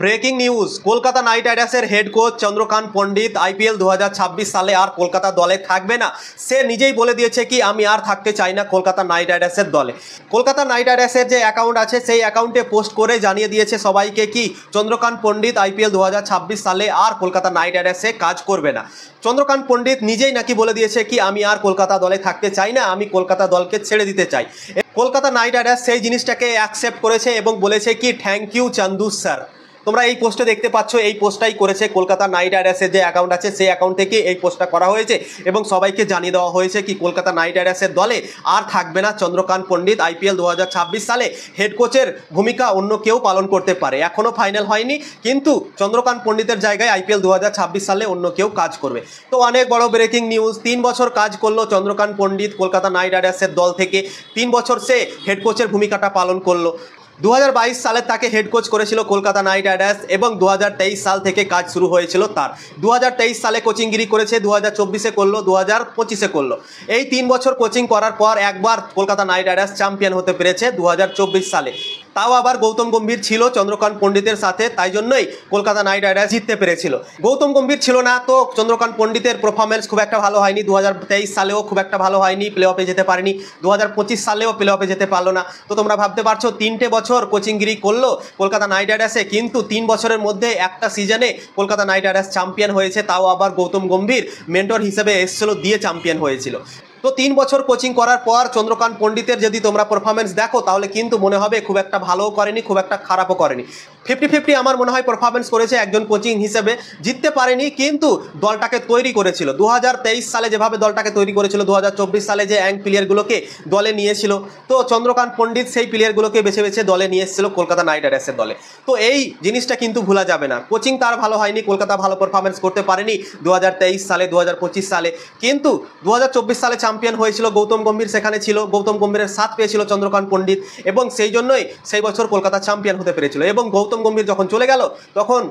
Breaking news, Kolkata knight রাইডার্সের head coach Chandrakant Pandit IPL 2026 সালে আর কলকাতা দলে থাকবে না। সে নিজেই বলে দিয়েছে কি আমি আর থাকতে চাই না কলকাতা নাইট রাইডার্সের দলে। কলকাতা নাইট রাইডার্সের যে অ্যাকাউন্ট আছে সেই অ্যাকাউন্টে পোস্ট করে জানিয়ে দিয়েছে সবাইকে কি চন্দ্রকান্ত পণ্ডিত আইপিএল 2026 সালে আর কলকাতা নাইট রাইডার্সে কাজ করবে না। চন্দ্রকান্ত পণ্ডিত নিজেই নাকি বলে দিয়েছে কি আমি আর কলকাতা দলে থাকতে চাই না, আমি কলকাতা দলকে ছেড়ে দিতে চাই। কলকাতা নাইট রাইডার্স সেই জিনিসটাকে অ্যাকসেপ্ট করেছে এবং বলেছে কি থ্যাংক ইউ চান্দু স্যার। তোমরা এই পোস্টে দেখতে পাচ্ছ, এই পোস্টটাই করেছে কলকাতা নাইট রাইডার্সের যে অ্যাকাউন্ট আছে সেই অ্যাকাউন্ট থেকে এই পোস্টটা করা হয়েছে এবং সবাইকে জানিয়ে দেওয়া হয়েছে কি কলকাতা নাইট রাইডার্সের দলে আর থাকবে না চন্দ্রকান্ত পণ্ডিত। আইপিএল 2026 সালে হেড কোচের ভূমিকা অন্য কেউ পালন করতে পারে, এখনও ফাইনাল হয়নি, কিন্তু চন্দ্রকান্ত পণ্ডিতের জায়গায় আইপিএল 2026 সালে অন্য কেউ কাজ করবে। তো অনেক বড় ব্রেকিং নিউজ, 3 বছর কাজ করলো চন্দ্রকান্ত পণ্ডিত কলকাতা নাইট রাইডার্সের দল থেকে, 3 বছর সে হেড কোচের ভূমিকাটা পালন করলো। 2022 সালে তাকে হেড কোচ করেছিল কলকাতা নাইট রাইডার্স এবং 2023 সাল থেকে কাজ শুরু হয়েছিল তার। 2023 সালে কোচিংগিরি করেছে, 2024-এ করলো, 2025-এ করলো। এই 3 বছর কোচিং করার পর একবার কলকাতা নাইট রাইডার্স চ্যাম্পিয়ন হতে পেরেছে 2024 সালে। তাও আবার গৌতম গম্ভীর ছিল চন্দ্রকান্ত পণ্ডিতের সাথে, তাই জন্যই কলকাতা নাইট রাইডার্স জিততে পেরেছিল। গৌতম গম্ভীর ছিল না তো চন্দ্রকান্ত পণ্ডিতের পারফরমেন্স খুব একটা ভালো হয়নি, 2023 সালেও খুব একটা ভালো হয়নি, প্লে অফে যেতে পারেনি, 2025 সালেও প্লে অফে যেতে পারলো না। তো তোমরা ভাবতে পারছো 3টে বছর কোচিংগিরি করলো কলকাতা নাইট রাইডার্সে, কিন্তু 3 বছরের মধ্যে একটা সিজনে কলকাতা নাইট রাইডার্স চ্যাম্পিয়ন হয়েছে, তাও আবার গৌতম গম্ভীর মেন্টর হিসেবে এসেছিল, দিয়ে চ্যাম্পিয়ন হয়েছিল। তো 3 বছর কোচিং করার পর চন্দ্রকান্ত পণ্ডিতের যদি তোমরা পারফরমেন্স দেখো তাহলে কিন্তু মনে হবে খুব একটা ভালোও করেনি, খুব একটা খারাপও করেনি, 50-50 আমার মনে হয় পারফরমেন্স করেছে একজন কোচিং হিসেবে। জিততে পারেনি কিন্তু দলটাকে তৈরি করেছিল 2023 সালে যেভাবে দলটাকে তৈরি করেছিল, 2024 সালে যে অ্যাং প্লেয়ারগুলোকে দলে নিয়েছিল, তো চন্দ্রকান্ত পণ্ডিত সেই প্লেয়ারগুলোকে বেছে বেছে দলে নিয়ে এসেছিল কলকাতা নাইট রাইডার্সের দলে। তো এই জিনিসটা কিন্তু ভোলা যাবে না, কোচিং তার ভালো হয়নি, কলকাতা ভালো পারফরমেন্স করতে পারেনি 2023 সালে, 2025 সালে, কিন্তু 2024 সালে চ্যাম্পিয়ন হয়েছিল গৌতম গম্ভীর, সেখানে ছিল, গৌতম গম্ভীরের সাথ পেয়েছিল চন্দ্রকান্ত পণ্ডিত এবং সেই জন্যই সেই বছর কলকাতা চ্যাম্পিয়ন হতে পেরেছিল। এবং গৌতম গম্ভীর যখন চলে গেল তখন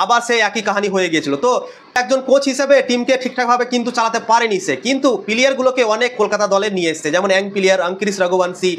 আবার সেই একই কাহিনী হয়ে গিয়েছিল। তো একজন কোচ হিসেবে টিমকে ঠিকঠাকভাবে কিন্তু চালাতে পারেনি সে, কিন্তু প্লেয়ারগুলোকে অনেক কলকাতা দলে নিয়ে এসছে, যেমন অ্যাং প্লেয়ার অঙ্কিরিশ রঘুবংশী,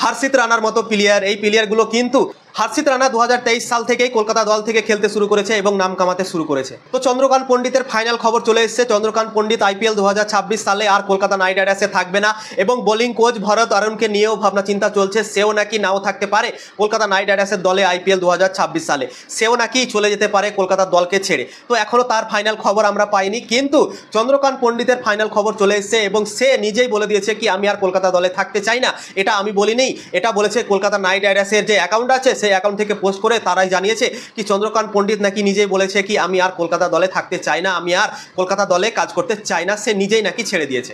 হর্ষিত রানার মতো প্লেয়ার। এই প্লেয়ারগুলো কিন্তু হর্ষিত রানা 2023 সাল থেকেই কলকাতা দল থেকে খেলতে শুরু করেছে এবং নাম কামাতে শুরু করেছে। তো চন্দ্রকান্ত পণ্ডিতের ফাইনাল খবর চলে এসেছে, চন্দ্রকান্ত পণ্ডিত আইপিএল 2026 সালে আর কলকাতা নাইট রাইডার্সে থাকবে না এবং বোলিং কোচ ভরত অরুণকে নিয়েও ভাবনা চিন্তা চলছে, সেও নাকি নাও থাকতে পারে কলকাতা নাইট রাইডার্সের দলে আইপিএল 2026 সালে, সেও নাকি চলে যেতে পারে কলকাতার দলকে ছেড়ে। তো এখনও তার ফাইনাল খবর আমরা পাইনি, কিন্তু চন্দ্রকান্ত পণ্ডিতের ফাইনাল খবর চলে এসেছে এবং সে নিজেই বলে দিয়েছে কি আমি আর কলকাতা দলে থাকতে চাই না। এটা আমি বলিনি, এটা বলেছে কলকাতা নাইট রাইডার্সের যে অ্যাকাউন্ট আছে সেই অ্যাকাউন্ট থেকে পোস্ট করে তারাই জানিয়েছে কি চন্দ্রকান্ত পণ্ডিত নাকি নিজেই বলেছে কি আমি আর কলকাতা দলে থাকতে চাই না, আমি আর কলকাতা দলে কাজ করতে চাই না, সে নিজেই নাকি ছেড়ে দিয়েছে।